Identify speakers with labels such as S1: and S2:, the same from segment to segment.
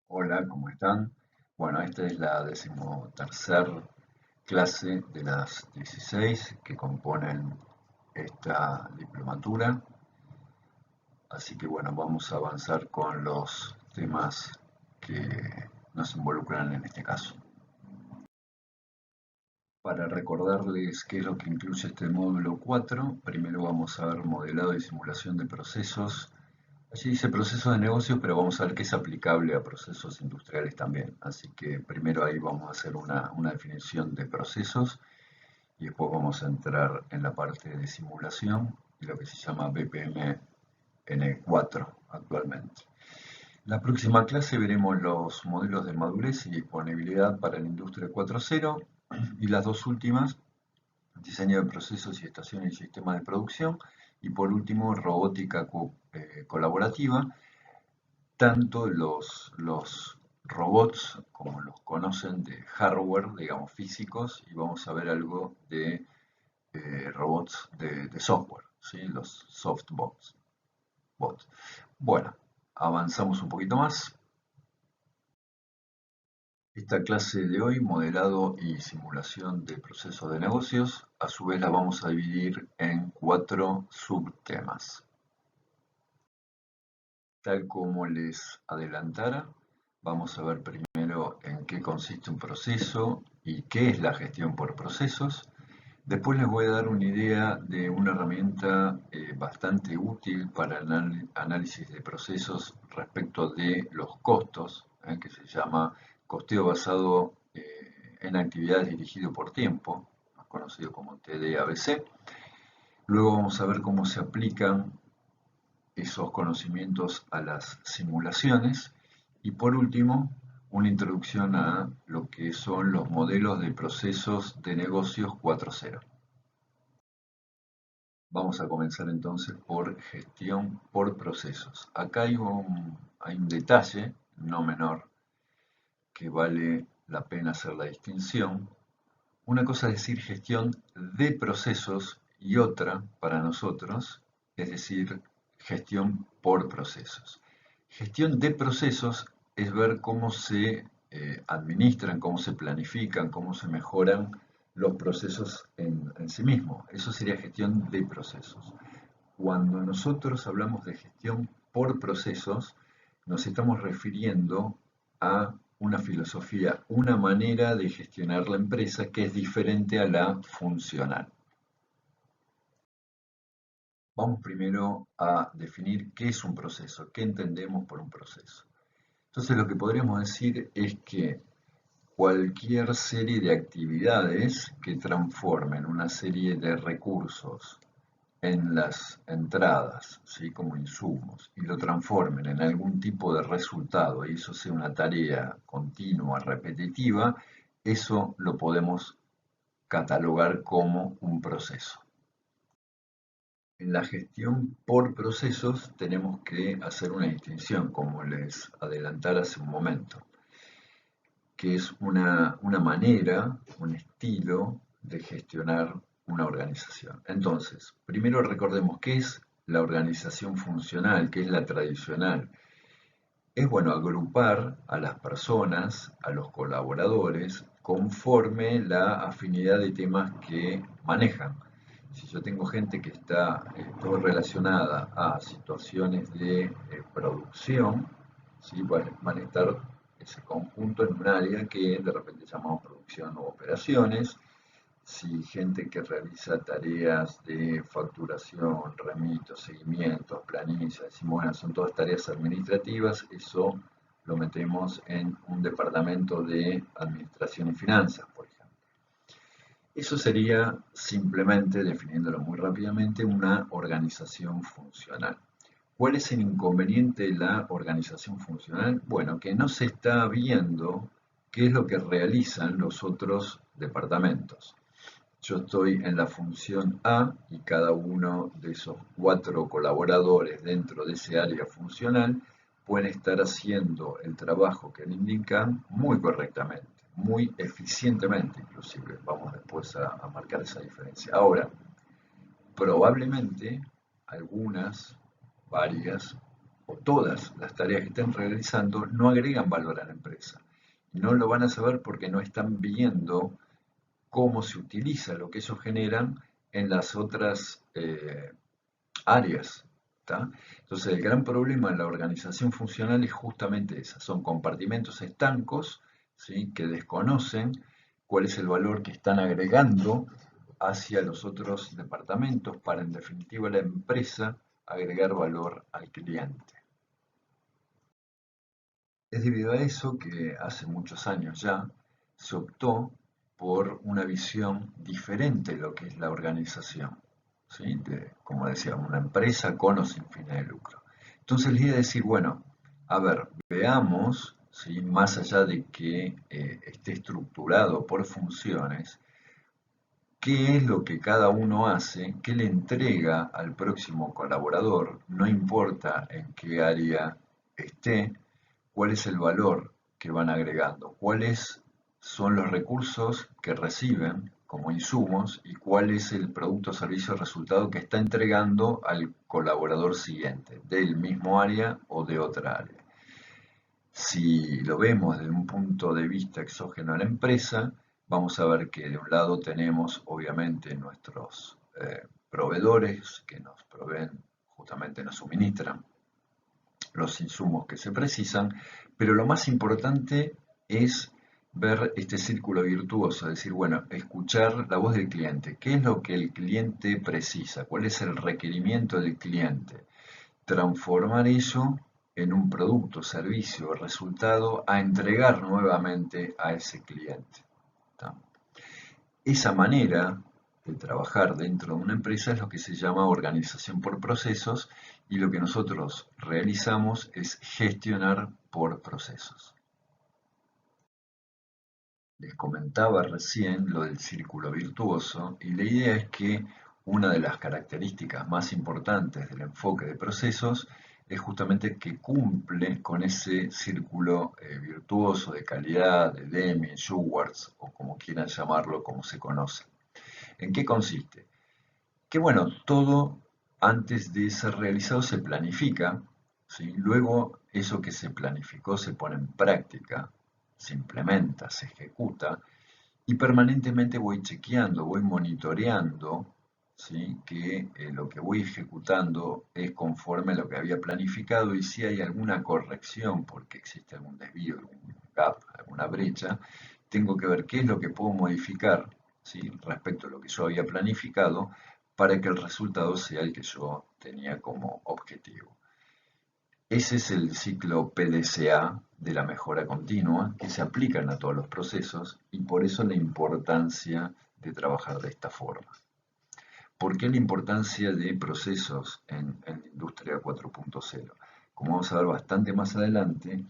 S1: Hola, ¿cómo están? Bueno, esta es la decimotercer clase de las 16 que componen esta diplomatura. Así que bueno, vamos a avanzar con los temas que nos involucran en este caso. Para recordarles qué es lo que incluye este módulo 4, primero vamos a ver modelado y simulación de procesos. Allí dice procesos de negocios, pero vamos a ver qué es aplicable a procesos industriales también. Así que primero ahí vamos a hacer una definición de procesos y después vamos a entrar en la parte de simulación y lo que se llama BPM N4 actualmente. La próxima clase veremos los modelos de madurez y disponibilidad para la industria 4.0 y las dos últimas, diseño de procesos y estaciones y sistemas de producción, y por último robótica colaborativa. Tanto los robots como los conocen de hardware, digamos físicos, y vamos a ver algo de robots de software, ¿sí? Los softbots. Bots. Bueno, avanzamos un poquito más. Esta clase de hoy, modelado y simulación de procesos de negocios, a su vez la vamos a dividir en 4 subtemas. Tal como les adelantara, vamos a ver primero en qué consiste un proceso y qué es la gestión por procesos. Después les voy a dar una idea de una herramienta bastante útil para el análisis de procesos respecto de los costos, que se llama costeo basado en actividades dirigido por tiempo, más conocido como TDABC. Luego vamos a ver cómo se aplican esos conocimientos a las simulaciones y por último una introducción a lo que son los modelos de procesos de negocios 4.0. Vamos a comenzar entonces por gestión por procesos. Acá hay un detalle no menor que vale la pena hacer la distinción. Una cosa es decir gestión de procesos y otra para nosotros es decir gestión por procesos. Gestión de procesos es ver cómo se administran, cómo se planifican, cómo se mejoran los procesos en sí mismos. Eso sería gestión de procesos. Cuando nosotros hablamos de gestión por procesos, nos estamos refiriendo a una filosofía, una manera de gestionar la empresa que es diferente a la funcional. Vamos primero a definir qué es un proceso, qué entendemos por un proceso. Entonces lo que podríamos decir es que cualquier serie de actividades que transformen una serie de recursos en las entradas, ¿sí? Como insumos, y lo transformen en algún tipo de resultado, y eso sea una tarea continua, repetitiva, eso lo podemos catalogar como un proceso. En la gestión por procesos tenemos que hacer una distinción, como les adelantara hace un momento, que es una manera, un estilo de gestionar una organización. Entonces, primero recordemos qué es la organización funcional, qué es la tradicional. Es bueno agrupar a las personas, a los colaboradores, conforme la afinidad de temas que manejan. Si yo tengo gente que está todo relacionada a situaciones de producción, ¿sí? Van a estar ese conjunto en un área que de repente llamamos producción o operaciones. Si gente que realiza tareas de facturación, remitos, seguimientos, planillas, decimos, bueno, son todas tareas administrativas, eso lo metemos en un departamento de administración y finanzas, por ejemplo. Eso sería simplemente, definiéndolo muy rápidamente, una organización funcional. ¿Cuál es el inconveniente de la organización funcional? Bueno, que no se está viendo qué es lo que realizan los otros departamentos. Yo estoy en la función A y cada uno de esos 4 colaboradores dentro de ese área funcional pueden estar haciendo el trabajo que le indican muy correctamente, muy eficientemente inclusive. Vamos después a marcar esa diferencia. Ahora, probablemente algunas, varias, o todas las tareas que estén realizando no agregan valor a la empresa. No lo van a saber porque no están viendo cómo se utiliza lo que ellos generan en las otras áreas. ¿Tá? Entonces, el gran problema en la organización funcional es justamente esa. Son compartimentos estancos, ¿sí? Que desconocen cuál es el valor que están agregando hacia los otros departamentos para, en definitiva, la empresa agregar valor al cliente. Es debido a eso que hace muchos años ya se optó por una visión diferente de lo que es la organización, ¿sí? Como decíamos, una empresa con o sin fines de lucro. Entonces la idea es decir, bueno, a ver, veamos, ¿sí? Más allá de que esté estructurado por funciones, qué es lo que cada uno hace, qué le entrega al próximo colaborador, no importa en qué área esté, cuál es el valor que van agregando, cuáles son los recursos que reciben como insumos y cuál es el producto, servicio o resultado que está entregando al colaborador siguiente, del mismo área o de otra área. Si lo vemos desde un punto de vista exógeno a la empresa, vamos a ver que de un lado tenemos obviamente nuestros proveedores que nos proveen, justamente nos suministran los insumos que se precisan, pero lo más importante es ver este círculo virtuoso, es decir, bueno, escuchar la voz del cliente, qué es lo que el cliente precisa, cuál es el requerimiento del cliente, transformar eso en un producto, servicio o resultado a entregar nuevamente a ese cliente. ¿Tá? Esa manera de trabajar dentro de una empresa es lo que se llama organización por procesos y lo que nosotros realizamos es gestionar por procesos. Les comentaba recién lo del círculo virtuoso y la idea es que una de las características más importantes del enfoque de procesos es justamente que cumple con ese círculo virtuoso de calidad, de Deming, Schwartz o como quieran llamarlo, como se conoce. ¿En qué consiste? Que bueno, todo antes de ser realizado se planifica, ¿sí? Luego eso que se planificó se pone en práctica, se implementa, se ejecuta y permanentemente voy chequeando, voy monitoreando, ¿sí? Que lo que voy ejecutando es conforme a lo que había planificado y si hay alguna corrección porque existe algún desvío, algún gap, alguna brecha, tengo que ver qué es lo que puedo modificar, ¿sí? Respecto a lo que yo había planificado para que el resultado sea el que yo tenía como objetivo. Ese es el ciclo PDCA de la mejora continua que se aplican a todos los procesos y por eso la importancia de trabajar de esta forma. ¿Por qué la importancia de procesos en la industria 4.0? Como vamos a ver bastante más adelante,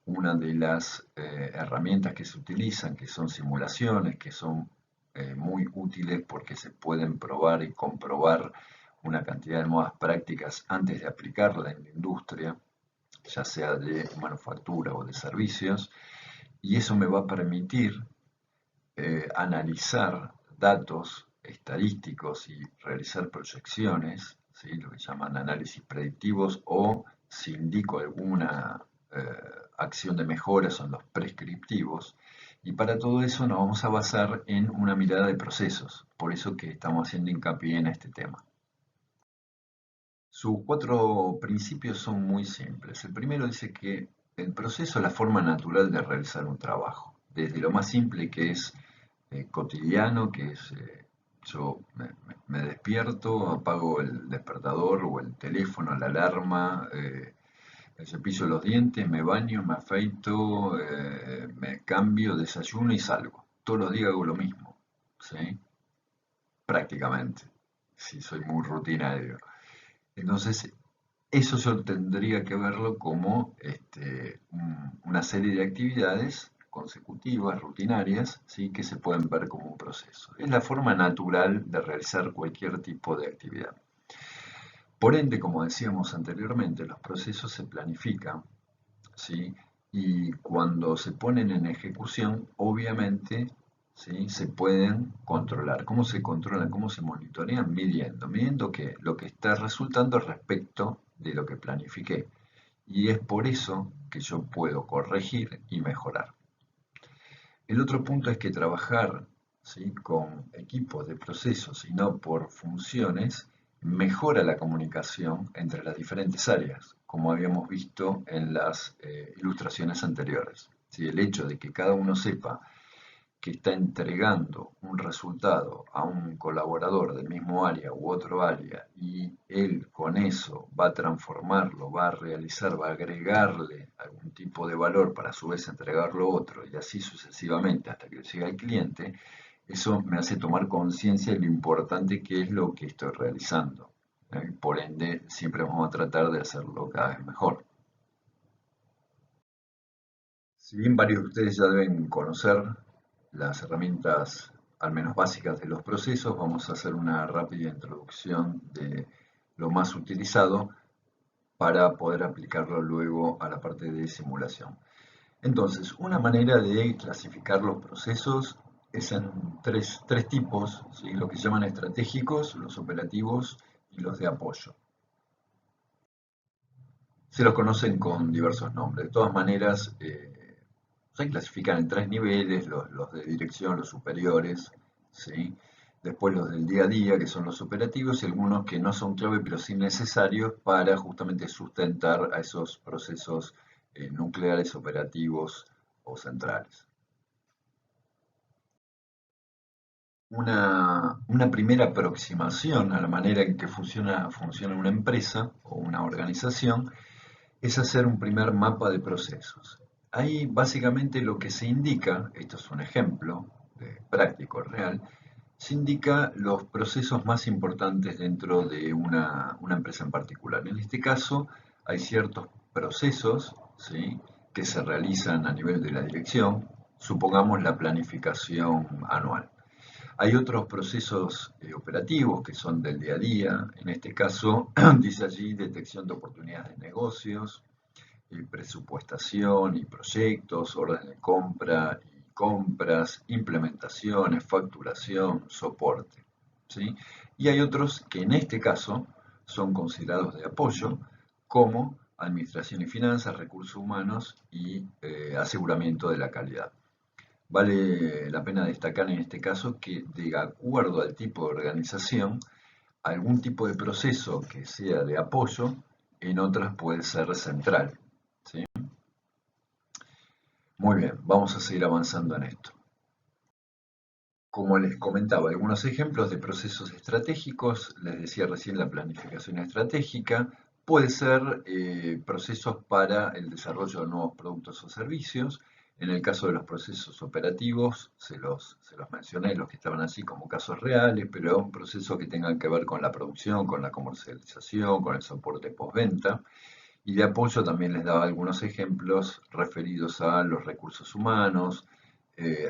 S1: una de las herramientas que se utilizan, que son simulaciones, que son muy útiles porque se pueden probar y comprobar una cantidad de modas prácticas antes de aplicarla en la industria, ya sea de manufactura o de servicios, y eso me va a permitir analizar datos estadísticos y realizar proyecciones, ¿sí? Lo que llaman análisis predictivos, o si indico alguna acción de mejora son los prescriptivos, y para todo eso nos vamos a basar en una mirada de procesos, por eso que estamos haciendo hincapié en este tema. Sus cuatro principios son muy simples. El primero dice que el proceso es la forma natural de realizar un trabajo, desde lo más simple que es cotidiano, que es yo me despierto, apago el despertador o el teléfono, la alarma, me cepillo los dientes, me baño, me afeito, me cambio, desayuno y salgo. Todos los días hago lo mismo, ¿sí? Prácticamente, si soy muy rutinario. Entonces, eso yo tendría que verlo como una serie de actividades consecutivas, rutinarias, ¿sí? Que se pueden ver como un proceso. Es la forma natural de realizar cualquier tipo de actividad. Por ende, como decíamos anteriormente, los procesos se planifican, ¿sí? Y cuando se ponen en ejecución, obviamente, ¿sí? Se pueden controlar. ¿Cómo se controlan? ¿Cómo se monitorean? Midiendo. Midiendo que lo que está resultando respecto de lo que planifiqué. y es por eso que yo puedo corregir y mejorar. El otro punto es que trabajar, ¿sí?, con equipos de procesos y no por funciones mejora la comunicación entre las diferentes áreas, como habíamos visto en las ilustraciones anteriores. ¿Sí? El hecho de que cada uno sepa que está entregando un resultado a un colaborador del mismo área u otro área y él con eso va a transformarlo, va a realizar, va a agregarle algún tipo de valor para a su vez entregarlo a otro y así sucesivamente hasta que llegue al cliente, eso me hace tomar conciencia de lo importante que es lo que estoy realizando. Por ende, siempre vamos a tratar de hacerlo cada vez mejor. Si bien varios de ustedes ya deben conocer las herramientas, al menos básicas, de los procesos, vamos a hacer una rápida introducción de lo más utilizado para poder aplicarlo luego a la parte de simulación. Entonces, una manera de clasificar los procesos es en tres tipos, ¿sí? Lo que se llaman estratégicos, los operativos y los de apoyo. Se los conocen con diversos nombres. De todas maneras, se clasifican en tres niveles, los de dirección, los superiores, ¿sí? Después los del día a día, que son los operativos, y algunos que no son clave, pero sí necesarios para justamente sustentar a esos procesos nucleares, operativos o centrales. Una primera aproximación a la manera en que funciona una empresa o una organización es hacer un primer mapa de procesos. Ahí básicamente lo que se indica, esto es un ejemplo práctico, real, se indica los procesos más importantes dentro de una empresa en particular. En este caso hay ciertos procesos, ¿sí?, que se realizan a nivel de la dirección, supongamos la planificación anual. Hay otros procesos operativos que son del día a día, en este caso dice allí detección de oportunidades de negocios, presupuestación y proyectos, orden de compra y compras, implementaciones, facturación, soporte, ¿sí? Y hay otros que en este caso son considerados de apoyo, como administración y finanzas, recursos humanos y aseguramiento de la calidad. Vale la pena destacar en este caso que de acuerdo al tipo de organización, algún tipo de proceso que sea de apoyo, en otras puede ser central, ¿sí? Muy bien, vamos a seguir avanzando en esto. Como les comentaba, algunos ejemplos de procesos estratégicos, les decía recién la planificación estratégica, puede ser procesos para el desarrollo de nuevos productos o servicios. En el caso de los procesos operativos, se los mencioné, los que estaban así como casos reales, pero un proceso que tengan que ver con la producción, con la comercialización, con el soporte postventa. Y de apoyo también les daba algunos ejemplos referidos a los recursos humanos,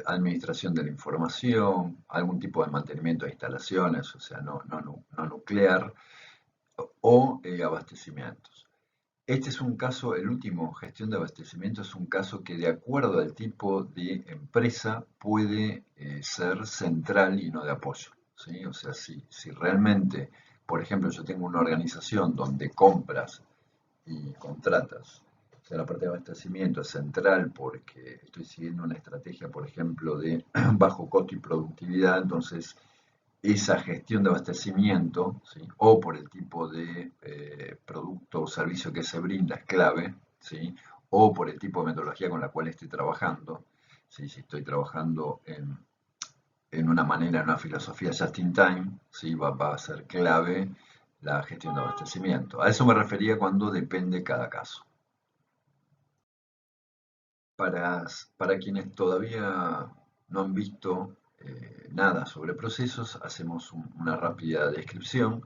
S1: administración de la información, algún tipo de mantenimiento de instalaciones, o sea, no nuclear, o abastecimientos. Este es un caso, el último, gestión de abastecimiento, es un caso que de acuerdo al tipo de empresa puede ser central y no de apoyo, ¿sí? O sea, si realmente, por ejemplo, yo tengo una organización donde compras y contratas, o sea, la parte de abastecimiento es central porque estoy siguiendo una estrategia, por ejemplo, de bajo costo y productividad, entonces esa gestión de abastecimiento, ¿sí?, o por el tipo de producto o servicio que se brinda es clave, ¿sí?, o por el tipo de metodología con la cual estoy trabajando, ¿sí?, si estoy trabajando en una manera, en una filosofía just in time, ¿sí?, va a ser clave la gestión de abastecimiento. A eso me refería cuando depende cada caso. Para quienes todavía no han visto nada sobre procesos, hacemos una rápida descripción.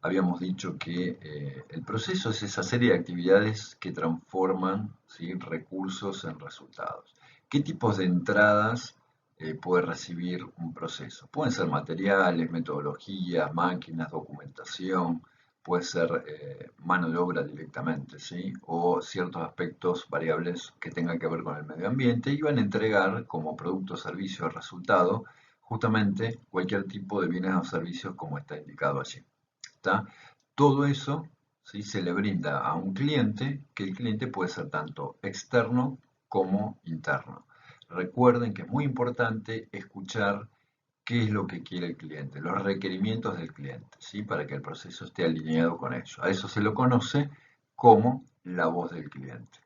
S1: Habíamos dicho que el proceso es esa serie de actividades que transforman, ¿sí?, recursos en resultados. ¿Qué tipos de entradas puede recibir un proceso? Pueden ser materiales, metodologías, máquinas, documentación, puede ser mano de obra directamente, ¿sí?, o ciertos aspectos variables que tengan que ver con el medio ambiente y van a entregar como producto, servicio o resultado justamente cualquier tipo de bienes o servicios como está indicado allí. ¿Está? Todo eso, ¿sí? Se le brinda a un cliente, que el cliente puede ser tanto externo como interno. Recuerden que es muy importante escuchar qué es lo que quiere el cliente, los requerimientos del cliente, ¿sí? Para que el proceso esté alineado con ello. A eso se lo conoce como la voz del cliente.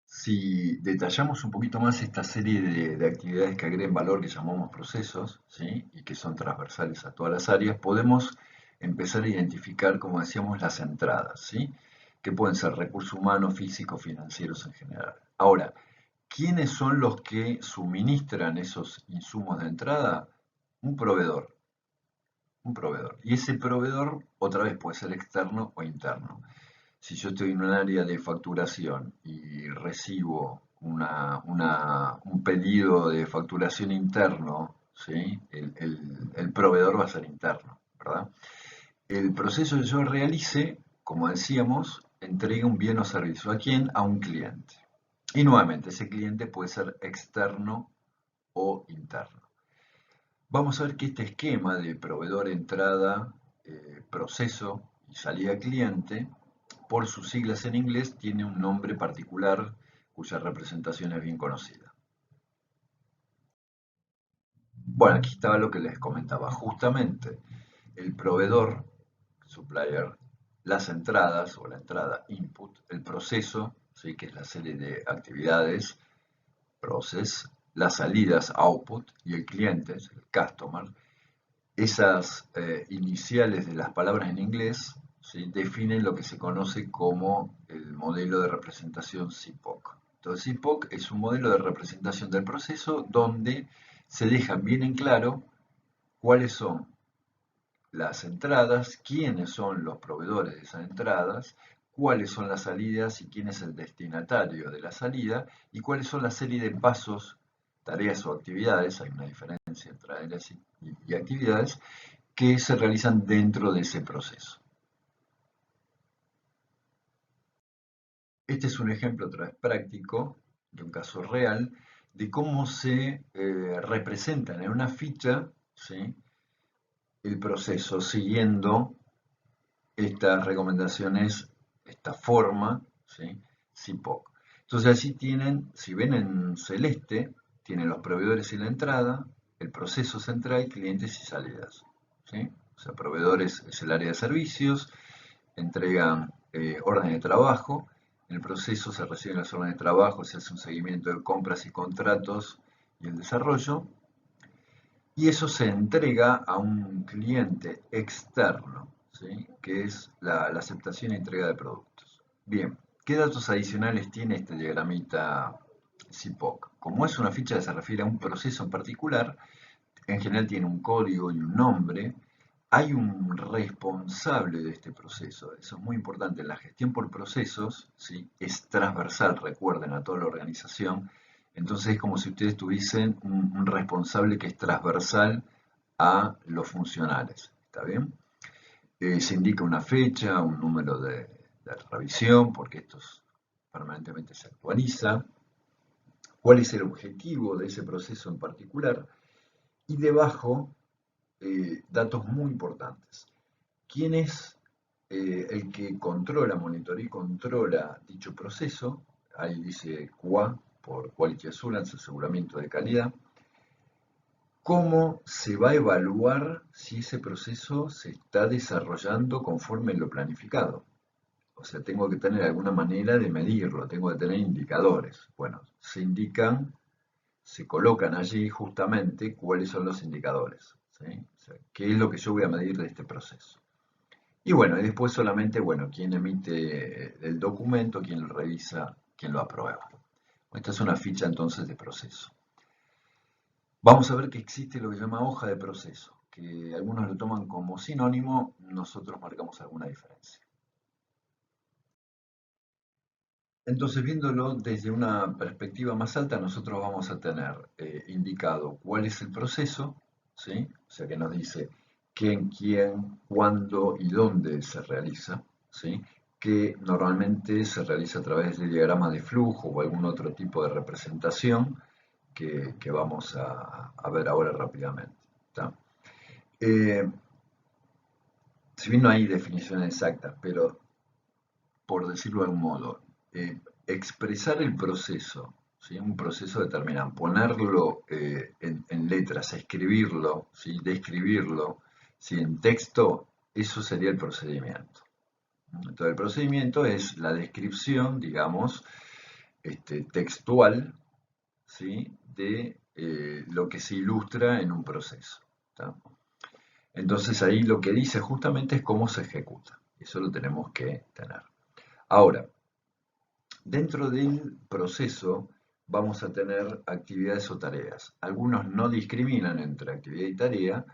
S1: Si detallamos un poquito más esta serie de actividades que agregan valor que llamamos procesos, ¿sí? Y que son transversales a todas las áreas, podemos empezar a identificar, como decíamos, las entradas, ¿sí? Que pueden ser recursos humanos, físicos, financieros en general. Ahora, ¿quiénes son los que suministran esos insumos de entrada? Un proveedor, un proveedor. Y ese proveedor, otra vez, puede ser externo o interno. Si yo estoy en un área de facturación y recibo un pedido de facturación interno, ¿sí? El proveedor va a ser interno, ¿verdad? El proceso que yo realice, como decíamos, entrega un bien o servicio. ¿A quién? A un cliente. Y nuevamente, ese cliente puede ser externo o interno. Vamos a ver que este esquema de proveedor, entrada, proceso y salida cliente, por sus siglas en inglés, tiene un nombre particular cuya representación es bien conocida. Bueno, aquí estaba lo que les comentaba. Justamente el proveedor, supplier, las entradas o la entrada input, el proceso, ¿sí? Que es la serie de actividades, process, las salidas output y el cliente, el customer. Esas iniciales de las palabras en inglés, ¿sí? Definen lo que se conoce como el modelo de representación CIPOC. Entonces, CIPOC es un modelo de representación del proceso donde se dejan bien en claro cuáles son las entradas, quiénes son los proveedores de esas entradas, cuáles son las salidas y quién es el destinatario de la salida y cuáles son la serie de pasos, tareas o actividades, hay una diferencia entre tareas y actividades, que se realizan dentro de ese proceso. Este es un ejemplo otra vez práctico de un caso real de cómo se representan en una ficha, ¿sí? El proceso siguiendo estas recomendaciones, esta forma, ¿sí? CIPOC. Entonces así tienen, si ven en celeste, tienen los proveedores y la entrada, el proceso central, clientes y salidas, ¿sí? O sea, proveedores es el área de servicios, entregan órdenes de trabajo, en el proceso se reciben las órdenes de trabajo, se hace un seguimiento de compras y contratos y el desarrollo, y eso se entrega a un cliente externo, ¿sí? Que es la aceptación y entrega de productos. Bien, ¿qué datos adicionales tiene este diagramita CIPOC? Como es una ficha que se refiere a un proceso en particular, en general tiene un código y un nombre, hay un responsable de este proceso, eso es muy importante. La gestión por procesos, ¿sí? Es transversal, recuerden, a toda la organización. Entonces es como si ustedes tuviesen un responsable que es transversal a los funcionales. ¿Está bien? Se indica una fecha, un número de revisión, porque esto permanentemente se actualiza. ¿Cuál es el objetivo de ese proceso en particular? Y debajo, datos muy importantes. ¿Quién es el que controla, monitorea y controla dicho proceso? Ahí dice QA, por Quality Assurance, aseguramiento de calidad. ¿Cómo se va a evaluar si ese proceso se está desarrollando conforme lo planificado? O sea, tengo que tener alguna manera de medirlo, tengo que tener indicadores. Bueno, se indican, se colocan allí justamente cuáles son los indicadores, ¿sí? O sea, qué es lo que yo voy a medir de este proceso. Y bueno, y después solamente, bueno, quién emite el documento, quién lo revisa, quién lo aprueba. Esta es una ficha entonces de proceso. Vamos a ver que existe lo que se llama hoja de proceso, que algunos lo toman como sinónimo, nosotros marcamos alguna diferencia. Entonces, viéndolo desde una perspectiva más alta, nosotros vamos a tener indicado cuál es el proceso, ¿sí? O sea, que nos dice quién, cuándo y dónde se realiza, ¿sí? Que normalmente se realiza a través de diagramas de flujo o algún otro tipo de representación que vamos a ver ahora rápidamente. ¿Está? si bien no hay definiciones exactas, pero por decirlo de algún modo, expresar el proceso, ¿sí? Un proceso determinado, ponerlo en letras, escribirlo, ¿sí? Describirlo, ¿sí? En texto, eso sería el procedimiento. Entonces, el procedimiento es la descripción, digamos, textual, ¿sí? De lo que se ilustra en un proceso. ¿Tá? Entonces ahí lo que dice justamente es cómo se ejecuta. Eso lo tenemos que tener. Ahora, dentro del proceso vamos a tener actividades o tareas. Algunos no discriminan entre actividad y tarea,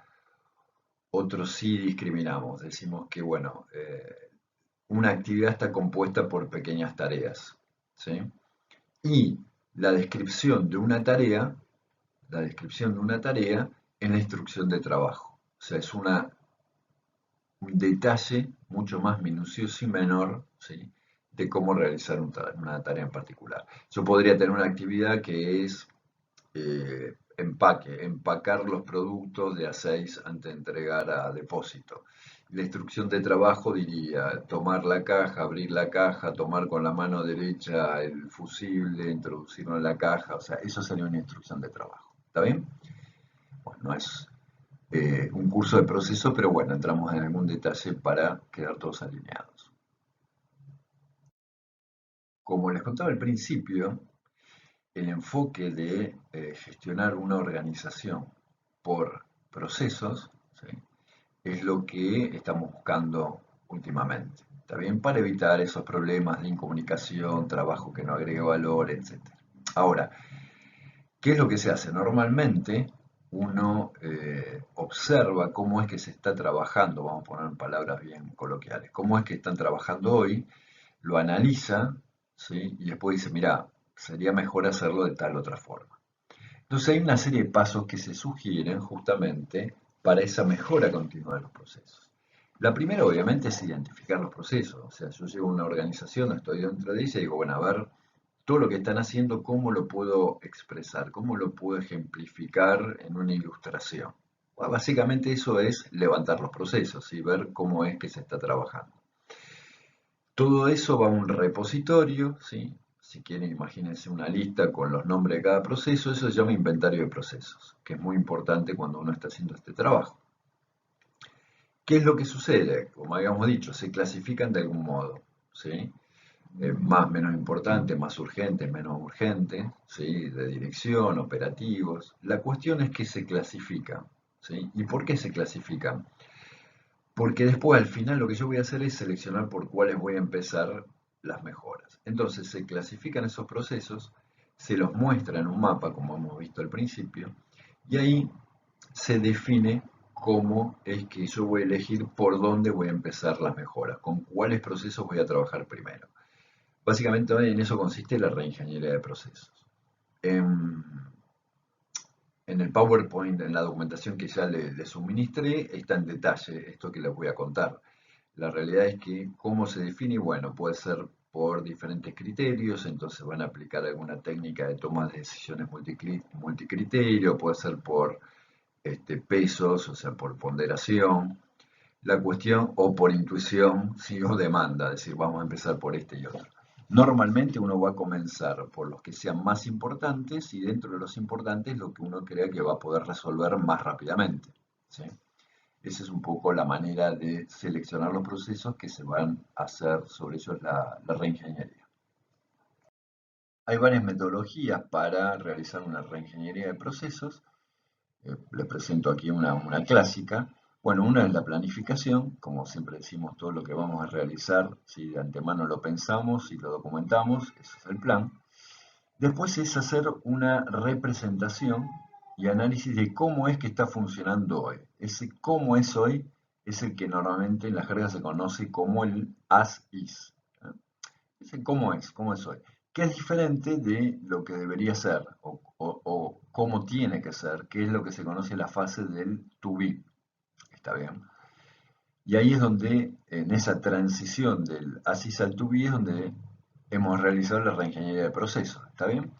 S1: otros sí discriminamos. Decimos que, bueno, una actividad está compuesta por pequeñas tareas, ¿sí? Y la descripción de una tarea, la descripción de una tarea en la instrucción de trabajo. O sea, es un detalle mucho más minucioso y menor, ¿sí? De cómo realizar una tarea en particular. Yo podría tener una actividad que es empacar los productos de A6 antes de entregar a depósito. La instrucción de trabajo diría tomar la caja, abrir la caja, tomar con la mano derecha el fusible, introducirlo en la caja, o sea, eso sería una instrucción de trabajo. ¿Está bien? Bueno, no es un curso de proceso, pero bueno, entramos en algún detalle para quedar todos alineados. Como les contaba al principio, el enfoque de gestionar una organización por procesos, ¿sí? Es lo que estamos buscando últimamente. ¿Está bien? Para evitar esos problemas de incomunicación, trabajo que no agregue valor, etc. Ahora, ¿qué es lo que se hace? Normalmente uno observa cómo es que se está trabajando, vamos a poner en palabras bien coloquiales, cómo es que están trabajando hoy, lo analiza, ¿sí? Y después dice, mira, sería mejor hacerlo de tal otra forma. Entonces hay una serie de pasos que se sugieren justamente para esa mejora continua de los procesos. La primera obviamente es identificar los procesos, o sea, yo llego a una organización, estoy dentro de ella y digo, bueno, a ver, todo lo que están haciendo, ¿cómo lo puedo expresar? ¿Cómo lo puedo ejemplificar en una ilustración? Bueno, básicamente eso es levantar los procesos y ver cómo es que se está trabajando. Todo eso va a un repositorio, ¿sí? Si quieren, imagínense una lista con los nombres de cada proceso, eso se llama inventario de procesos, que es muy importante cuando uno está haciendo este trabajo. ¿Qué es lo que sucede? Como habíamos dicho, se clasifican de algún modo, ¿sí? Más, menos importante, más urgente, menos urgente, ¿sí? De dirección, operativos. La cuestión es que se clasifican, ¿sí? ¿Y por qué se clasifican? Porque después al final lo que yo voy a hacer es seleccionar por cuáles voy a empezar las mejoras. Entonces se clasifican esos procesos, se los muestra en un mapa, como hemos visto al principio, y ahí se define cómo es que yo voy a elegir por dónde voy a empezar las mejoras, con cuáles procesos voy a trabajar primero. Básicamente en eso consiste la reingeniería de procesos. En el PowerPoint, en la documentación que ya les suministré, está en detalle esto que les voy a contar. La realidad es que cómo se define, bueno, puede ser por diferentes criterios, entonces van a aplicar alguna técnica de toma de decisiones multicriterio, puede ser por pesos, o sea, por ponderación, la cuestión, o por intuición, si o demanda, es decir, vamos a empezar por este y otro. Normalmente uno va a comenzar por los que sean más importantes y dentro de los importantes lo que uno crea que va a poder resolver más rápidamente, ¿sí? Esa es un poco la manera de seleccionar los procesos que se van a hacer sobre ellos la reingeniería. Hay varias metodologías para realizar una reingeniería de procesos. Les presento aquí una clásica. Bueno, una es la planificación, como siempre decimos, todo lo que vamos a realizar, si de antemano lo pensamos y lo documentamos, ese es el plan. Después es hacer una representación y análisis de cómo es que está funcionando hoy. Ese cómo es hoy es el que normalmente en la jerga se conoce como el as is. Ese cómo es hoy. Que es diferente de lo que debería ser o cómo tiene que ser, que es lo que se conoce la fase del to be. ¿Está bien? Y ahí es donde, en esa transición del as is al to be, es donde hemos realizado la reingeniería de procesos. ¿Está bien?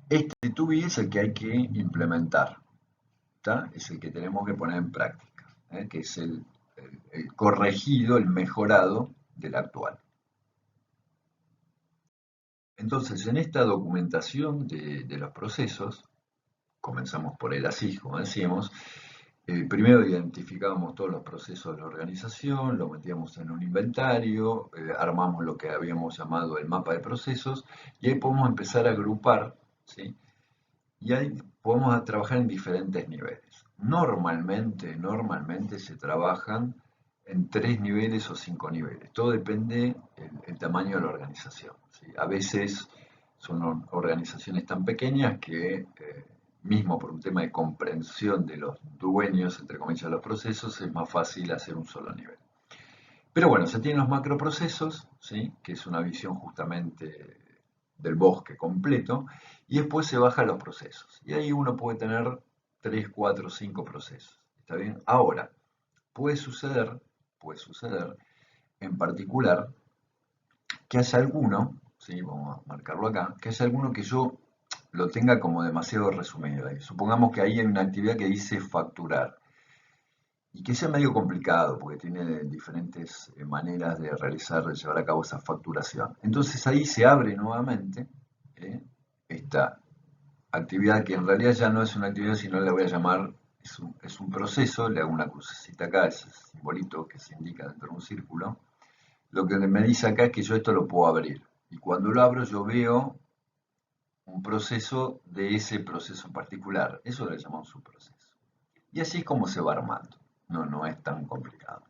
S1: Este to be es el que hay que implementar, ¿está? Es el que tenemos que poner en práctica, ¿eh? Que es el corregido, el mejorado del actual. Entonces, en esta documentación de los procesos, comenzamos por el ASIS, como decíamos, primero identificábamos todos los procesos de la organización, lo metíamos en un inventario, armamos lo que habíamos llamado el mapa de procesos y ahí podemos empezar a agrupar, ¿sí? Y ahí podemos trabajar en diferentes niveles. Normalmente se trabajan en 3 niveles o 5 niveles. Todo depende del tamaño de la organización, ¿sí? A veces son organizaciones tan pequeñas que mismo por un tema de comprensión de los dueños, entre comillas, de los procesos, es más fácil hacer un solo nivel. Pero bueno, se tienen los macroprocesos, ¿sí? Que es una visión justamente del bosque completo, y después se bajan los procesos. Y ahí uno puede tener 3, 4, 5 procesos. ¿Está bien? Ahora, puede suceder en particular que haya alguno, ¿sí? Vamos a marcarlo acá, que haya alguno que yo lo tenga como demasiado resumido ahí. Supongamos que ahí hay una actividad que dice facturar y que sea medio complicado porque tiene diferentes maneras de realizar, de llevar a cabo esa facturación. Entonces ahí se abre nuevamente ¿eh? esta actividad que en realidad ya no es una actividad, sino la voy a llamar, es un proceso, le hago una crucecita acá, ese simbolito que se indica dentro de un círculo. Lo que me dice acá es que yo esto lo puedo abrir. Y cuando lo abro yo veo un proceso de ese proceso en particular. Eso le llamamos subproceso. Y así es como se va armando. No es tan complicado.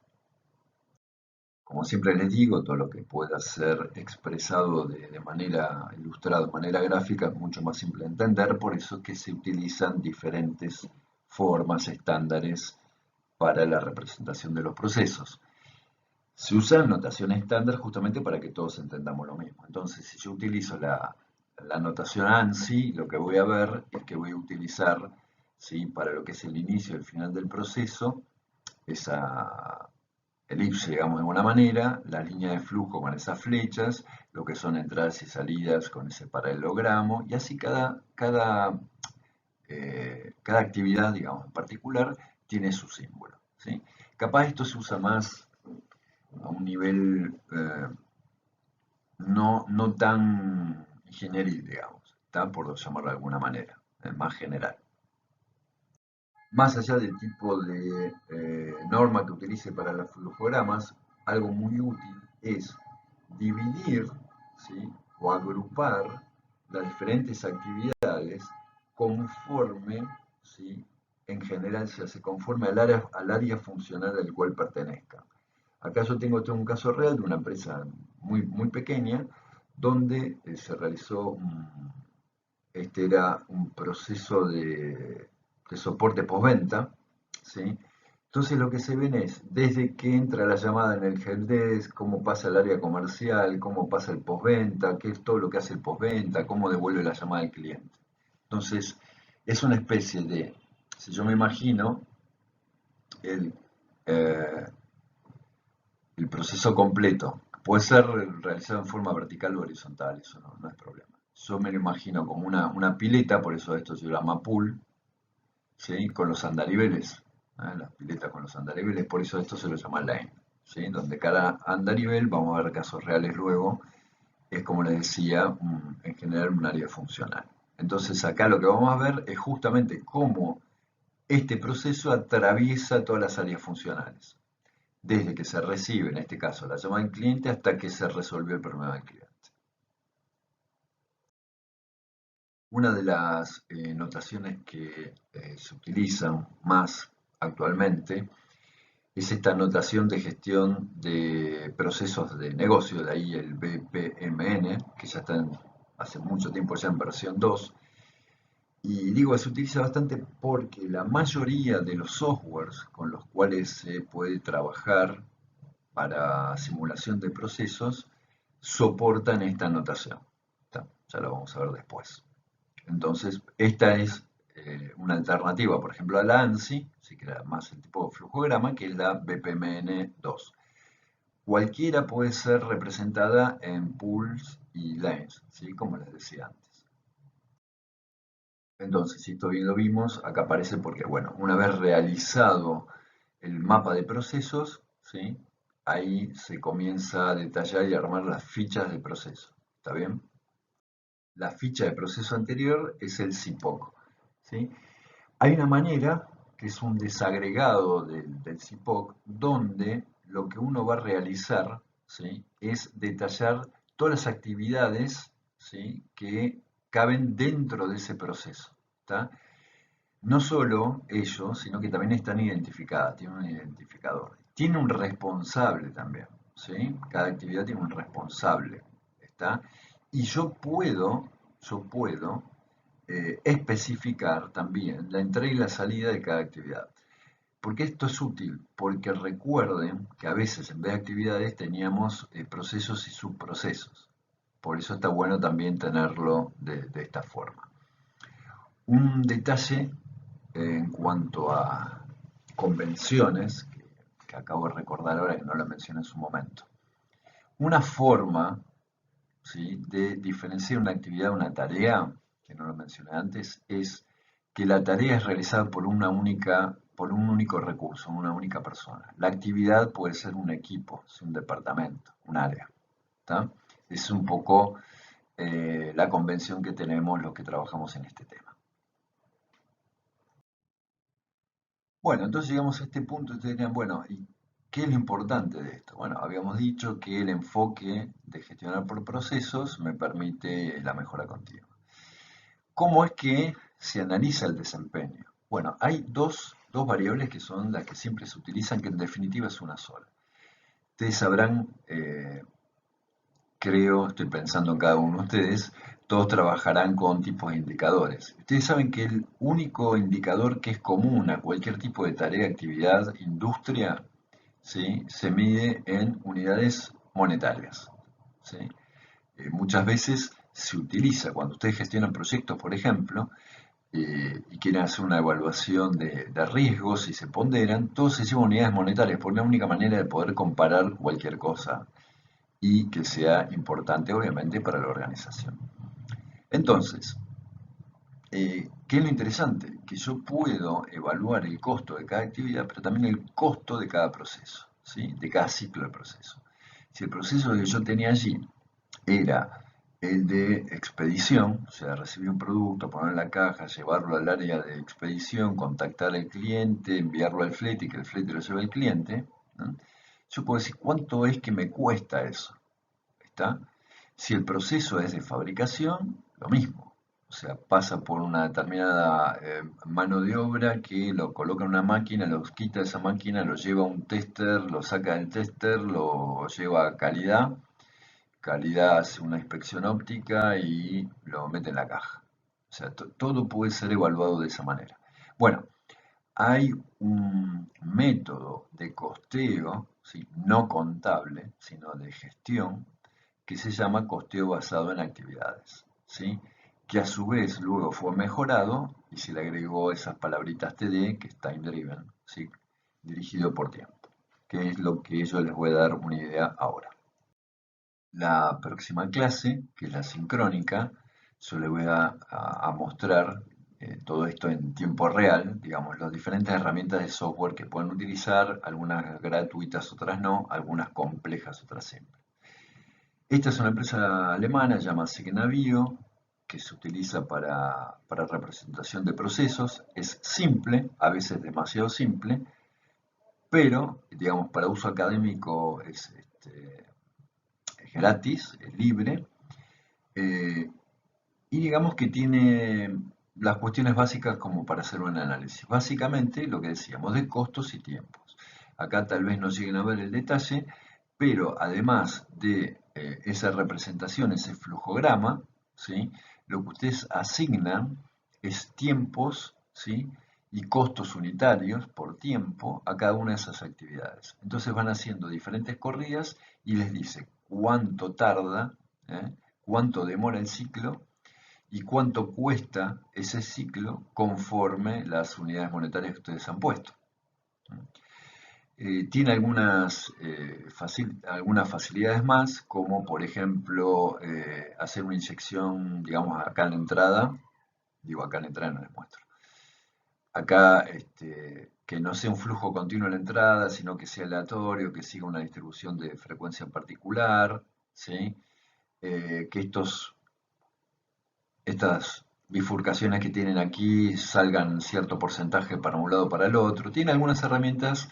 S1: Como siempre les digo, todo lo que pueda ser expresado de manera ilustrada, de manera gráfica, es mucho más simple de entender, por eso es que se utilizan diferentes formas, estándares para la representación de los procesos. Se usa notación estándar justamente para que todos entendamos lo mismo. Entonces, si yo utilizo la notación ANSI, lo que voy a ver es que voy a utilizar, ¿sí? Para lo que es el inicio y el final del proceso, esa elipse, digamos de alguna manera, la línea de flujo con esas flechas, lo que son entradas y salidas con ese paralelogramo, y así cada actividad, digamos, en particular, tiene su símbolo, ¿sí? Capaz esto se usa más a un nivel no tan ingenieril, digamos, ¿está? Por llamarlo de alguna manera, más general. Más allá del tipo de norma que utilice para los flujogramas, algo muy útil es dividir, ¿sí? O agrupar las diferentes actividades conforme, ¿sí? En general se hace conforme al área funcional al cual pertenezca. Acá yo tengo un caso real de una empresa muy pequeña donde se realizó este era un proceso de soporte postventa, ¿sí? Entonces lo que se ven es desde que entra la llamada en el helpdesk, cómo pasa el área comercial, cómo pasa el postventa, qué es todo lo que hace el postventa, cómo devuelve la llamada al cliente. Entonces es una especie de, si yo me imagino el, eh, el proceso completo, puede ser realizado en forma vertical o horizontal, eso no es problema. Yo me lo imagino como una pileta, por eso esto se llama pool, ¿sí? Con los andariveles, las piletas con los andariveles, por eso esto se lo llama lane, ¿sí? Donde cada andarivel, vamos a ver casos reales luego, es como les decía, en general un área funcional. Entonces acá lo que vamos a ver es justamente cómo este proceso atraviesa todas las áreas funcionales, desde que se recibe, en este caso, la llamada del cliente hasta que se resolvió el problema del cliente. Una de las notaciones que se utilizan más actualmente es esta notación de gestión de procesos de negocio, de ahí el BPMN, que ya está hace mucho tiempo ya en versión 2. Y digo, se utiliza bastante porque la mayoría de los softwares con los cuales se puede trabajar para simulación de procesos soportan esta notación. Ya lo vamos a ver después. Entonces, esta es una alternativa, por ejemplo, a la ANSI, si que era más el tipo de flujograma, que es la BPMN2. Cualquiera puede ser representada en pools y lanes, ¿sí? Como les decía antes. Entonces, si esto bien lo vimos, acá aparece porque, bueno, una vez realizado el mapa de procesos, ¿sí? Ahí se comienza a detallar y armar las fichas de proceso. ¿Está bien? La ficha de proceso anterior es el CIPOC, ¿sí? Hay una manera, que es un desagregado del CIPOC, donde lo que uno va a realizar, ¿sí? Es detallar todas las actividades, ¿sí? Que caben dentro de ese proceso. ¿Está? No solo ellos, sino que también están identificadas, tienen un identificador. Tiene un responsable también, ¿sí? Cada actividad tiene un responsable, ¿está? Y yo puedo especificar también la entrada y la salida de cada actividad. ¿Por qué esto es útil? Porque recuerden que a veces en vez de actividades teníamos procesos y subprocesos. Por eso está bueno también tenerlo de esta forma. Un detalle en cuanto a convenciones, que acabo de recordar ahora que no la mencioné en su momento. Una forma, ¿sí?, de diferenciar una actividad de una tarea, que no lo mencioné antes, es que la tarea es realizada por por un único recurso, una única persona. La actividad puede ser un equipo, un departamento, un área. ¿Tá? Es un poco la convención que tenemos los que trabajamos en este tema. Bueno, entonces llegamos a este punto y ustedes dirían, bueno, ¿y qué es lo importante de esto? Bueno, habíamos dicho que el enfoque de gestionar por procesos me permite la mejora continua. ¿Cómo es que se analiza el desempeño? Bueno, hay dos variables que son las que siempre se utilizan, que en definitiva es una sola. Ustedes sabrán, creo, estoy pensando en cada uno de ustedes, todos trabajarán con tipos de indicadores. Ustedes saben que el único indicador que es común a cualquier tipo de tarea, actividad, industria, ¿sí?, se mide en unidades monetarias, ¿sí? Muchas veces se utiliza cuando ustedes gestionan proyectos, por ejemplo, y quieren hacer una evaluación de riesgos y se ponderan, todo se lleva a unidades monetarias, por la única manera de poder comparar cualquier cosa y que sea importante, obviamente, para la organización. Entonces, ¿qué es lo interesante? Que yo puedo evaluar el costo de cada actividad, pero también el costo de cada proceso, ¿sí?, de cada ciclo de proceso. Si el proceso que yo tenía allí era el de expedición, o sea, recibir un producto, ponerlo en la caja, llevarlo al área de expedición, contactar al cliente, enviarlo al flete y que el flete lo lleve al cliente, ¿no? Yo puedo decir cuánto es que me cuesta eso. ¿Está? Si el proceso es de fabricación, lo mismo. O sea, pasa por una determinada mano de obra que lo coloca en una máquina, lo quita de esa máquina, lo lleva a un tester, lo saca del tester, lo lleva a calidad. Calidad hace una inspección óptica y lo mete en la caja. O sea, todo puede ser evaluado de esa manera. Bueno, hay un método de costeo, ¿sí?, no contable, sino de gestión, que se llama costeo basado en actividades, ¿sí?, que a su vez luego fue mejorado y se le agregó esas palabritas TD, que es Time Driven, ¿sí?, dirigido por tiempo, que es lo que yo les voy a dar una idea ahora. La próxima clase, que es la sincrónica, yo les voy a mostrar todo esto en tiempo real, digamos, las diferentes herramientas de software que pueden utilizar, algunas gratuitas, otras no, algunas complejas, otras simples. Esta es una empresa alemana, se llama Signavio, que se utiliza para representación de procesos. Es simple, a veces demasiado simple, pero, digamos, para uso académico es gratis, es libre, y digamos que tiene las cuestiones básicas como para hacer un análisis. Básicamente lo que decíamos de costos y tiempos. Acá tal vez no lleguen a ver el detalle, pero además de esa representación, ese flujograma, ¿sí?, lo que ustedes asignan es tiempos, ¿sí?, y costos unitarios por tiempo a cada una de esas actividades. Entonces van haciendo diferentes corridas y les dice cuánto tarda, cuánto demora el ciclo y cuánto cuesta ese ciclo conforme las unidades monetarias que ustedes han puesto. Tiene algunas facilidades más, como por ejemplo hacer una inyección, digamos, acá en la entrada. Digo, acá en la entrada no les muestro. Acá que no sea un flujo continuo en la entrada, sino que sea aleatorio, que siga una distribución de frecuencia en particular, ¿sí? Que estas bifurcaciones que tienen aquí salgan cierto porcentaje para un lado o para el otro. Tiene algunas herramientas,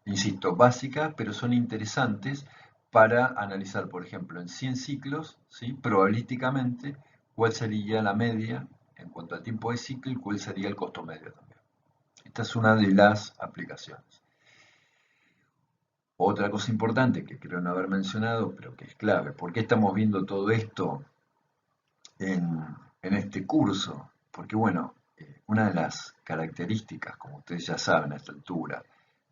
S1: insisto, básicas, pero son interesantes para analizar, por ejemplo, en 100 ciclos, ¿sí? Probabilísticamente, cuál sería la media en cuanto al tiempo de ciclo y cuál sería el costo medio también. Esta es una de las aplicaciones. Otra cosa importante que creo no haber mencionado, pero que es clave, ¿por qué estamos viendo todo esto en este curso? Porque bueno, una de las características, como ustedes ya saben a esta altura,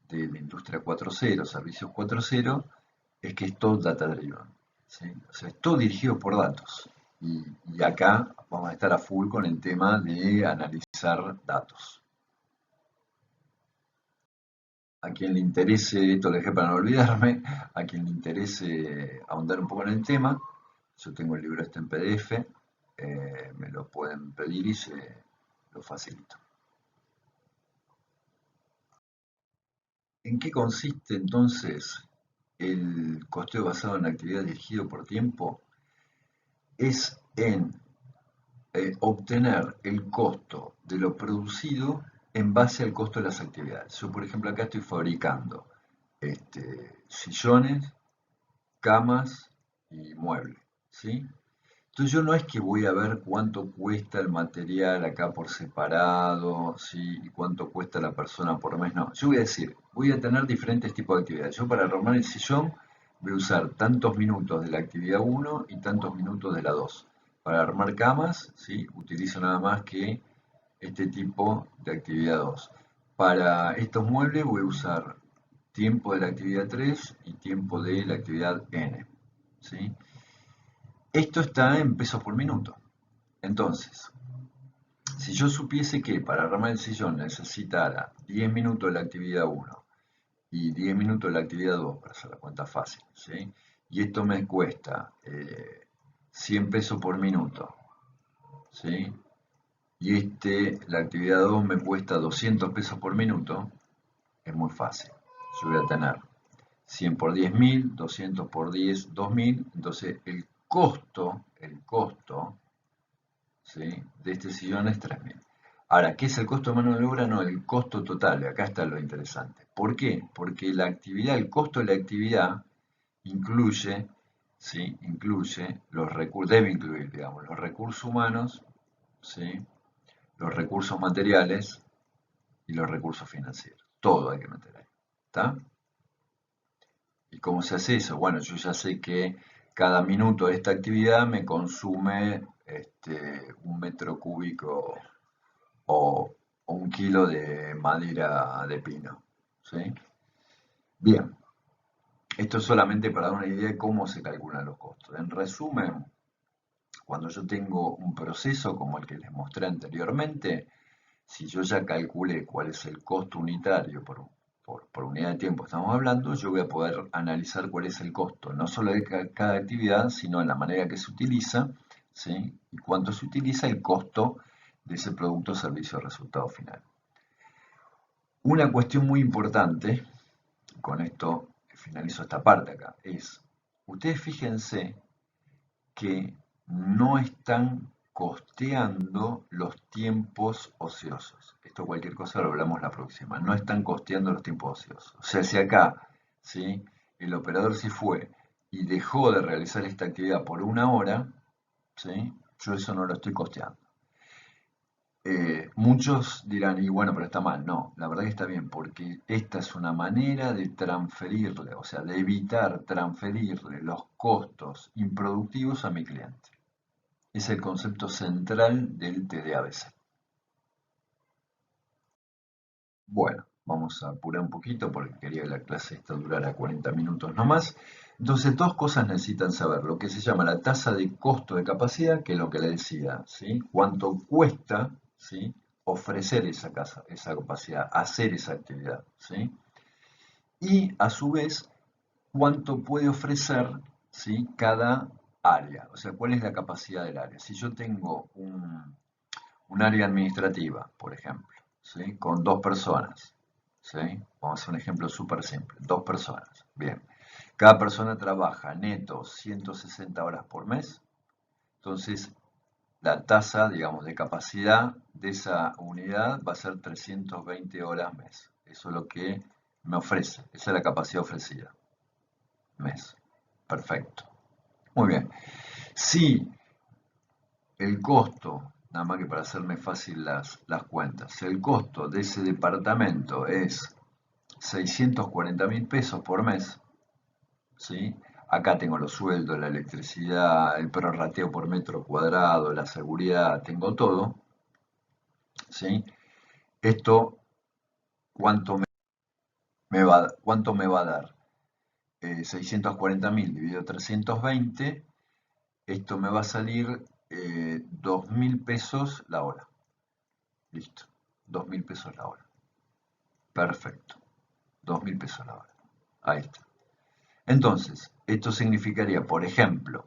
S1: de la industria 4.0, servicios 4.0, es que es todo data driven, ¿sí? O sea, es todo dirigido por datos. Y acá vamos a estar a full con el tema de analizar datos. A quien le interese, esto lo dejé para no olvidarme, a quien le interese ahondar un poco en el tema, yo tengo el libro este en PDF, me lo pueden pedir y se lo facilito. ¿En qué consiste entonces el costeo basado en actividad dirigido por tiempo? Es en obtener el costo de lo producido en base al costo de las actividades. Yo, por ejemplo, acá estoy fabricando sillones, camas y muebles, ¿sí? Entonces yo no es que voy a ver cuánto cuesta el material acá por separado, ¿sí? Y cuánto cuesta la persona por mes, no. Yo voy a decir, voy a tener diferentes tipos de actividades. Yo para armar el sillón voy a usar tantos minutos de la actividad uno y tantos minutos de la 2. Para armar camas, ¿sí? Utilizo nada más que este tipo de actividad 2. Para estos muebles voy a usar tiempo de la actividad 3 y tiempo de la actividad n, ¿sí? Esto está en pesos por minuto. Entonces, si yo supiese que para armar el sillón necesitara 10 minutos de la actividad 1 y 10 minutos de la actividad 2, para hacer la cuenta fácil, ¿sí? Y esto me cuesta 100 pesos por minuto, ¿sí? Y la actividad 2 me cuesta 200 pesos por minuto, es muy fácil. Yo voy a tener 100 por 10.000, 200 por 10, 2.000. Entonces el costo, ¿sí? De este sillón es 3.000. Ahora, ¿qué es el costo de mano de obra? No, el costo total. Acá está lo interesante. ¿Por qué? Porque la actividad, el costo de la actividad incluye, ¿sí? Incluye los recursos, debe incluir, digamos, los recursos humanos, ¿sí? Los recursos materiales y los recursos financieros. Todo hay que meter ahí. ¿Está? ¿Y cómo se hace eso? Bueno, yo ya sé que cada minuto de esta actividad me consume 1 metro cúbico o 1 kilo de madera de pino, ¿sí? Bien, esto es solamente para dar una idea de cómo se calculan los costos. En resumen, cuando yo tengo un proceso como el que les mostré anteriormente, si yo ya calculé cuál es el costo unitario por unidad de tiempo estamos hablando, yo voy a poder analizar cuál es el costo, no solo de cada actividad, sino en la manera que se utiliza, ¿sí? Y cuánto se utiliza el costo de ese producto, servicio o resultado final. Una cuestión muy importante, con esto finalizo esta parte acá, es, ustedes fíjense que no están costeando los tiempos ociosos. Esto cualquier cosa lo hablamos la próxima. No están costeando los tiempos ociosos. O sea, si acá, ¿sí? El operador se fue y dejó de realizar esta actividad por 1 hora, ¿sí? Yo eso no lo estoy costeando. Muchos dirán, y bueno, pero está mal. No, la verdad que está bien, porque esta es una manera de transferirle, o sea, de evitar transferirle los costos improductivos a mi cliente. Es el concepto central del TDABC. Bueno, vamos a apurar un poquito porque quería que la clase esta durara 40 minutos no más. Entonces, dos cosas necesitan saber, lo que se llama la tasa de costo de capacidad, que es lo que le decía, ¿sí? Cuánto cuesta, ¿sí? Ofrecer esa capacidad, hacer esa actividad, ¿sí? Y a su vez, cuánto puede ofrecer, ¿sí? Cada área, o sea, cuál es la capacidad del área. Si yo tengo un área administrativa, por ejemplo, ¿sí? Con 2 personas, ¿sí? Vamos a hacer un ejemplo súper simple. Dos personas. Bien. Cada persona trabaja neto 160 horas por mes. Entonces, la tasa, digamos, de capacidad de esa unidad va a ser 320 horas mes. Eso es lo que me ofrece. Esa es la capacidad ofrecida. Mes. Perfecto. Muy bien. Si el costo, nada más que para hacerme fácil las cuentas, si el costo de ese departamento es 640.000 pesos por mes, ¿sí? Acá tengo los sueldos, la electricidad, el prorrateo por metro cuadrado, la seguridad, tengo todo, ¿sí? Esto, cuánto me va a dar? 640.000 dividido 320, esto me va a salir 2.000 pesos la hora. Listo, 2.000 pesos la hora. Perfecto, 2.000 pesos la hora. Ahí está. Entonces, esto significaría, por ejemplo,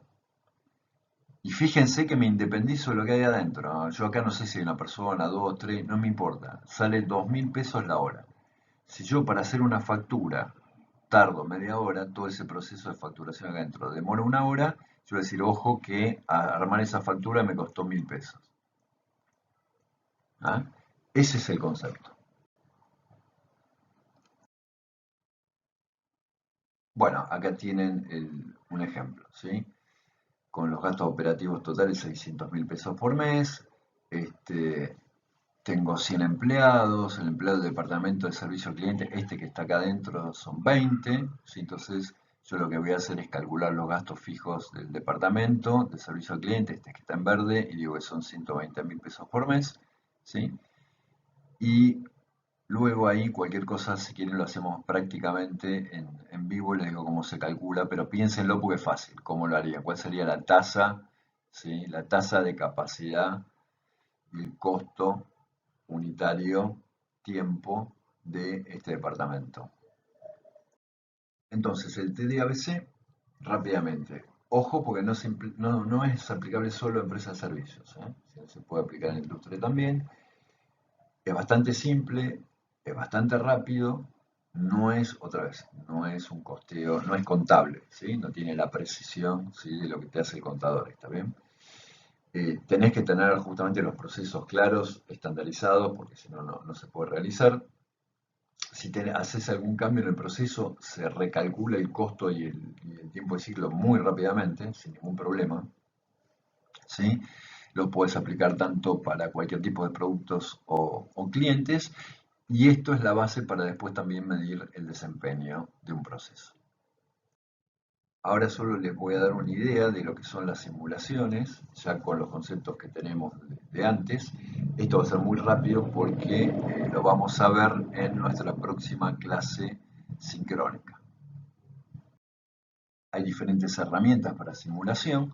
S1: y fíjense que me independizo de lo que hay adentro, ¿no? Yo acá no sé si hay una persona, dos, tres, no me importa. Sale 2.000 pesos la hora. Si yo para hacer una factura tardo media hora, todo ese proceso de facturación acá adentro demora una hora, yo voy a decir, ojo, que armar esa factura me costó 1.000 pesos. ¿Ah? Ese es el concepto. Bueno, acá tienen un ejemplo, ¿sí? Con los gastos operativos totales 600.000 pesos por mes. Tengo 100 empleados, el empleado del departamento de servicio al cliente, este que está acá adentro, son 20. ¿Sí? Entonces, yo lo que voy a hacer es calcular los gastos fijos del departamento de servicio al cliente, este que está en verde, y digo que son 120.000 pesos por mes. ¿Sí? Y luego ahí cualquier cosa, si quieren, lo hacemos prácticamente en vivo, les digo cómo se calcula, pero piénsenlo porque es fácil. ¿Cómo lo haría? ¿Cuál sería la tasa? ¿Sí? La tasa de capacidad y el costo unitario tiempo de este departamento. Entonces, el TDABC, rápidamente. Ojo, porque no es aplicable solo a empresas de servicios, ¿eh? Se puede aplicar en la industria también. Es bastante simple, es bastante rápido, no es, otra vez, no es un costeo, no es contable, ¿sí? No tiene la precisión, ¿sí? De lo que te hace el contador, ¿está bien? Tenés que tener justamente los procesos claros, estandarizados, porque si no, no se puede realizar. Si haces algún cambio en el proceso, se recalcula el costo y el tiempo de ciclo muy rápidamente, sin ningún problema, ¿sí? Lo puedes aplicar tanto para cualquier tipo de productos o clientes, y esto es la base para después también medir el desempeño de un proceso. Ahora solo les voy a dar una idea de lo que son las simulaciones, ya con los conceptos que tenemos de antes. Esto va a ser muy rápido porque lo vamos a ver en nuestra próxima clase sincrónica. Hay diferentes herramientas para simulación.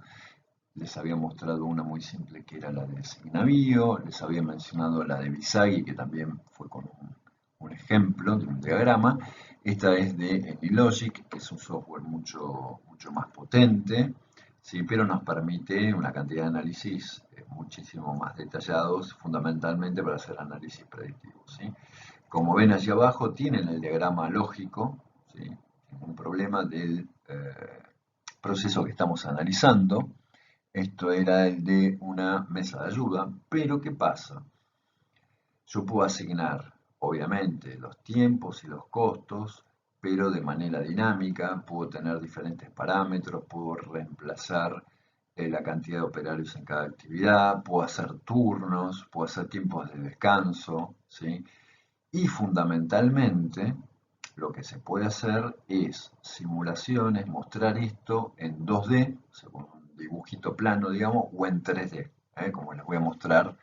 S1: Les había mostrado una muy simple que era la de Signavío, les había mencionado la de Visagi, que también fue con un ejemplo de un diagrama. Esta es de AnyLogic, que es un software mucho más potente, ¿sí? Pero nos permite una cantidad de análisis muchísimo más detallados, fundamentalmente para hacer análisis predictivos, ¿sí? Como ven allí abajo, tienen el diagrama lógico, ¿sí? Un problema del proceso que estamos analizando. Esto era el de una mesa de ayuda, pero ¿qué pasa? Yo puedo asignar, obviamente, los tiempos y los costos, pero de manera dinámica, puedo tener diferentes parámetros, puedo reemplazar la cantidad de operarios en cada actividad, puedo hacer turnos, puedo hacer tiempos de descanso, ¿sí? Y fundamentalmente, lo que se puede hacer es simulaciones, mostrar esto en 2D, o sea, con un dibujito plano, digamos, o en 3D, como les voy a mostrar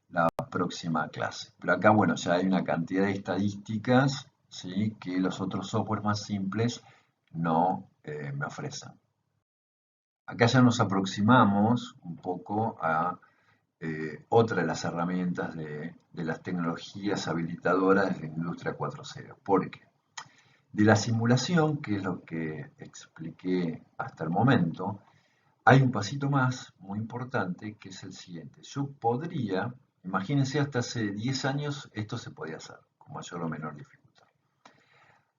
S1: la próxima clase. Pero acá, bueno, ya hay una cantidad de estadísticas, ¿sí? Que los otros softwares más simples no me ofrecen. Acá ya nos aproximamos un poco a otra de las herramientas de las tecnologías habilitadoras de la industria 4.0. ¿Por qué? De la simulación, que es lo que expliqué hasta el momento, hay un pasito más muy importante que es el siguiente. Yo podría, imagínense, hasta hace 10 años esto se podía hacer con mayor o menor dificultad.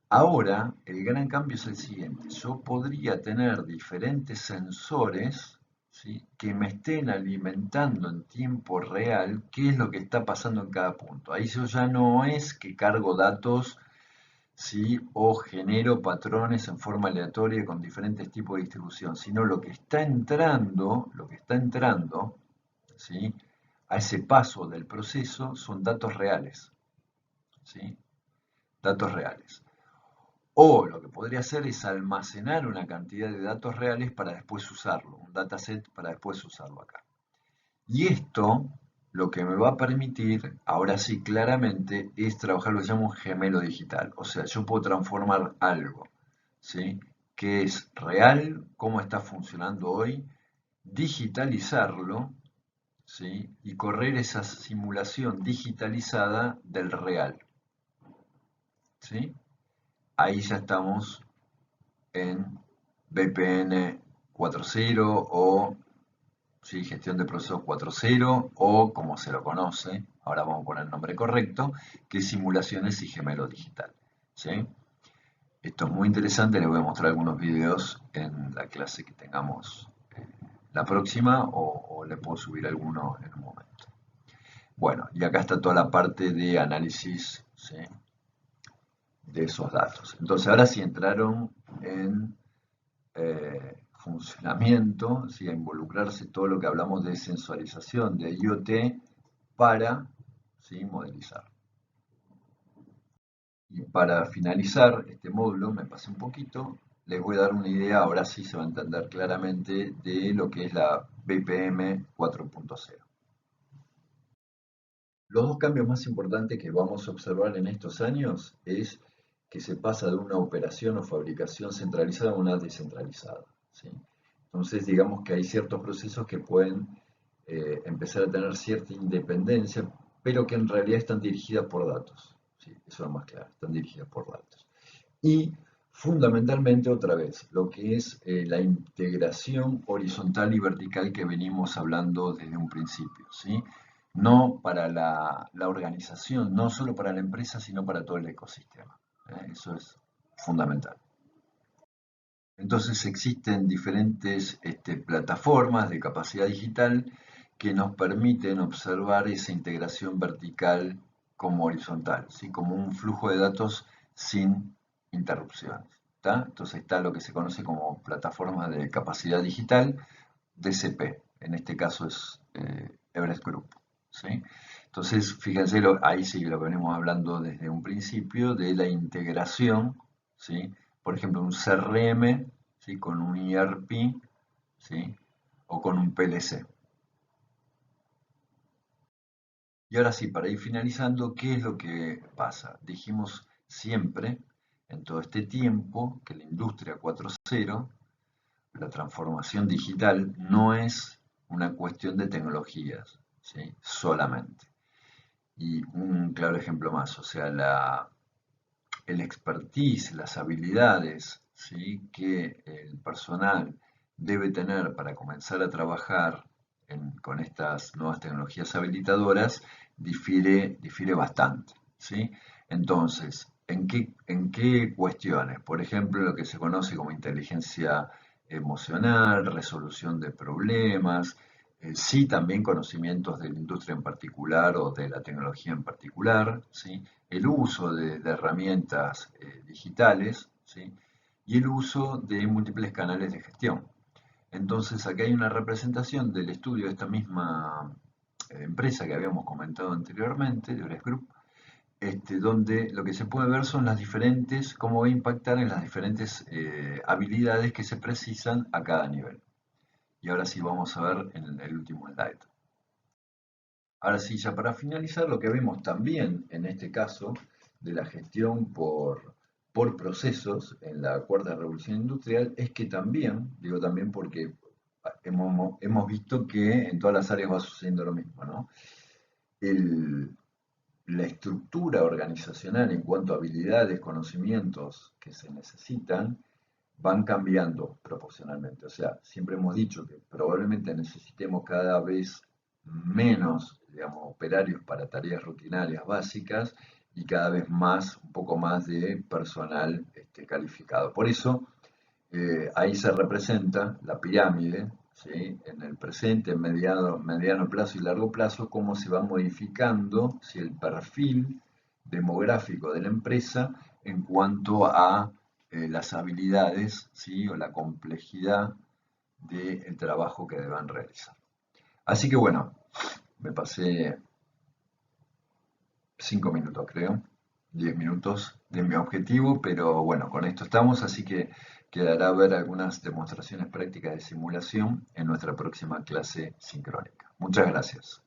S1: Ahora, el gran cambio es el siguiente. Yo podría tener diferentes sensores, ¿sí?, que me estén alimentando en tiempo real qué es lo que está pasando en cada punto. Ahí yo ya no es que cargo datos, ¿sí?, o genero patrones en forma aleatoria con diferentes tipos de distribución, sino lo que está entrando, ¿sí?, a ese paso del proceso son datos reales, ¿sí? Datos reales. O lo que podría hacer es almacenar una cantidad de datos reales para después usarlo, un dataset para después usarlo acá. Y esto lo que me va a permitir, ahora sí claramente, es trabajar lo que se llama un gemelo digital. O sea, yo puedo transformar algo, ¿sí?, que es real, cómo está funcionando hoy, digitalizarlo, ¿sí?, y correr esa simulación digitalizada del real, ¿sí? Ahí ya estamos en VPN 4.0 o, ¿sí?, gestión de procesos 4.0 o como se lo conoce, ahora vamos a poner el nombre correcto, que es simulaciones y gemelo digital, ¿sí? Esto es muy interesante, les voy a mostrar algunos videos en la clase que tengamos la próxima o le puedo subir alguno en un momento. Bueno, y acá está toda la parte de análisis, ¿sí?, de esos datos. Entonces ahora sí entraron en funcionamiento, ¿sí?, a involucrarse todo lo que hablamos de sensualización, de IoT, para, ¿sí?, modelizar. Y para finalizar este módulo, me pasé un poquito, les voy a dar una idea, ahora sí se va a entender claramente, de lo que es la BPM 4.0. Los dos cambios más importantes que vamos a observar en estos años es que se pasa de una operación o fabricación centralizada a una descentralizada, ¿sí? Entonces, digamos que hay ciertos procesos que pueden empezar a tener cierta independencia, pero que en realidad están dirigidas por datos, ¿sí? Eso es más claro, están dirigidas por datos. Y fundamentalmente, otra vez, lo que es la integración horizontal y vertical que venimos hablando desde un principio, ¿sí? No para la organización, no solo para la empresa, sino para todo el ecosistema. Eso es fundamental. Entonces existen diferentes plataformas de capacidad digital que nos permiten observar esa integración vertical como horizontal, ¿sí?, como un flujo de datos sin interrupciones, ¿tá? Entonces está lo que se conoce como plataforma de capacidad digital, DCP, en este caso es Everest Group, ¿sí? Entonces, fíjense, ahí sí lo venimos hablando desde un principio de la integración, ¿sí? Por ejemplo, un CRM, ¿sí?, con un ERP, ¿sí?, o con un PLC. Y ahora sí, para ir finalizando, ¿qué es lo que pasa? Dijimos siempre, en todo este tiempo, que la industria 4.0, la transformación digital, no es una cuestión de tecnologías, ¿sí?, solamente. Y un claro ejemplo más, o sea, el expertise, las habilidades, ¿sí?, que el personal debe tener para comenzar a trabajar con estas nuevas tecnologías habilitadoras difiere bastante, ¿sí? Entonces, ¿en qué cuestiones? Por ejemplo, lo que se conoce como inteligencia emocional, resolución de problemas, sí también conocimientos de la industria en particular o de la tecnología en particular, ¿sí?, el uso de herramientas digitales, ¿sí?, y el uso de múltiples canales de gestión. Entonces, aquí hay una representación del estudio de esta misma empresa que habíamos comentado anteriormente, de Everest Group, donde lo que se puede ver son las diferentes, cómo va a impactar en las diferentes habilidades que se precisan a cada nivel. Y ahora sí vamos a ver en el último slide. Ahora sí, ya para finalizar, lo que vemos también en este caso de la gestión por procesos en la cuarta revolución industrial es que también, digo también porque hemos visto que en todas las áreas va sucediendo lo mismo, ¿no? La estructura organizacional en cuanto a habilidades, conocimientos que se necesitan, van cambiando proporcionalmente. O sea, siempre hemos dicho que probablemente necesitemos cada vez menos, digamos, operarios para tareas rutinarias básicas y cada vez más, un poco más de personal calificado. Por eso, ahí se representa la pirámide, ¿sí? En el presente, en mediano plazo y largo plazo, cómo se va modificando, ¿sí? El perfil demográfico de la empresa en cuanto a las habilidades, ¿sí? O la complejidad del trabajo que deban realizar. Así que bueno, me pasé 5 minutos, creo, 10 minutos de mi objetivo, pero bueno, con esto estamos, así que quedará ver algunas demostraciones prácticas de simulación en nuestra próxima clase sincrónica. Muchas gracias.